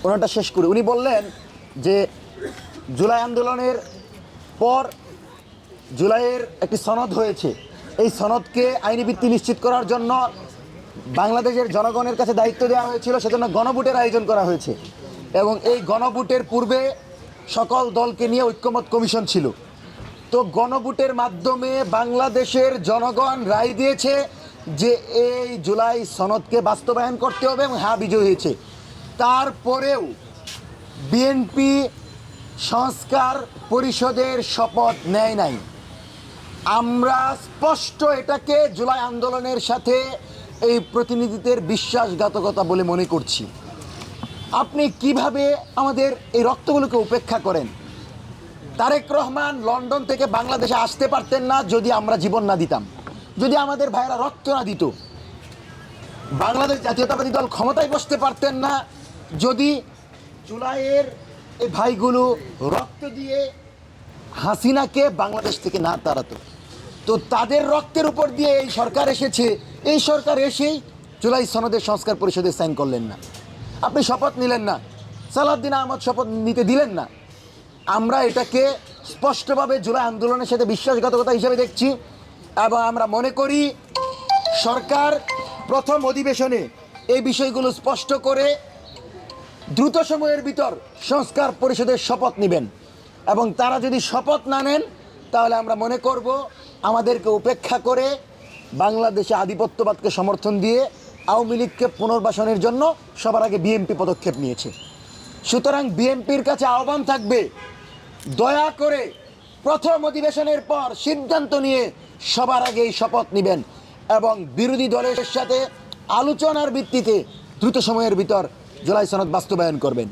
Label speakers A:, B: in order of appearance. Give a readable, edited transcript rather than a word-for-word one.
A: ওনাটা শেষ করে উনি বললেন যে জুলাই আন্দোলনের পর জুলাইয়ের একটি সনদ হয়েছে, এই সনদকে আইনি ভিত্তি নিশ্চিত করার জন্য বাংলাদেশের জনগণের কাছে দায়িত্ব দেওয়া হয়েছিল, সেজন্য গণভোটের আয়োজন করা হয়েছে এবং এই গণভোটের পূর্বে সকল দলকে নিয়ে ঐক্যমত কমিশন ছিল। তো গণভোটের মাধ্যমে বাংলাদেশের জনগণ রায় দিয়েছে যে এই জুলাই সনদকে বাস্তবায়ন করতে হবে এবং হ্যাঁ বিজয়ী হয়েছে। তারপরেও বিএনপি সংস্কার পরিষদের শপথ নেয় নাই। আমরা স্পষ্ট এটাকে জুলাই আন্দোলনের সাথে এই প্রতিনিধিদের বিশ্বাসঘাতকতা বলে মনে করছি। আপনি কিভাবে আমাদের এই রক্তগুলোকে উপেক্ষা করেন? তারেক রহমান লন্ডন থেকে বাংলাদেশে আসতে পারতেন না যদি আমরা জীবন না দিতাম, যদি আমাদের ভাইয়েরা রক্ত না দিত। বাংলাদেশ জাতীয়তাবাদী দল ক্ষমতায় বসতে পারতেন না যদি জুলাইয়ের এই ভাইগুলো রক্ত দিয়ে হাসিনাকে বাংলাদেশ থেকে না তাড়াতো। তো তাদের রক্তের উপর দিয়ে এই সরকার এসেছে, এই সরকার এসেই জুলাই সনদের সংস্কার পরিষদে সাইন করলেন না। আপনি শপথ নিলেন না, সালাউদ্দিন আহমদ শপথ নিতে দিলেন না। আমরা এটাকে স্পষ্টভাবে জুলাই আন্দোলনের সাথে বিশ্বাসঘাতকতা হিসেবে দেখছি এবং আমরা মনে করি সরকার প্রথম অধিবেশনে এই বিষয়গুলো স্পষ্ট করে দ্রুত সময়ের ভিতর সংস্কার পরিষদের শপথ নেবেন এবং তারা যদি শপথ না নেন তাহলে আমরা মনে করব আমাদেরকে উপেক্ষা করে বাংলাদেশে আধিপত্যবাদকে সমর্থন দিয়ে আওয়ামী লীগকে পুনর্বাসনের জন্য সবার আগে বিএনপি পদক্ষেপ নিয়েছে। সুতরাং বিএনপির কাছে আহ্বান থাকবে, দয়া করে প্রথম অধিবেশনের পর সিদ্ধান্ত নিয়ে সবার আগে এই শপথ নেবেন এবং বিরোধী দলের সাথে আলোচনার ভিত্তিতে দ্রুত সময়ের ভিতর জুলাই সনদ বাস্তবায়ন করবেন।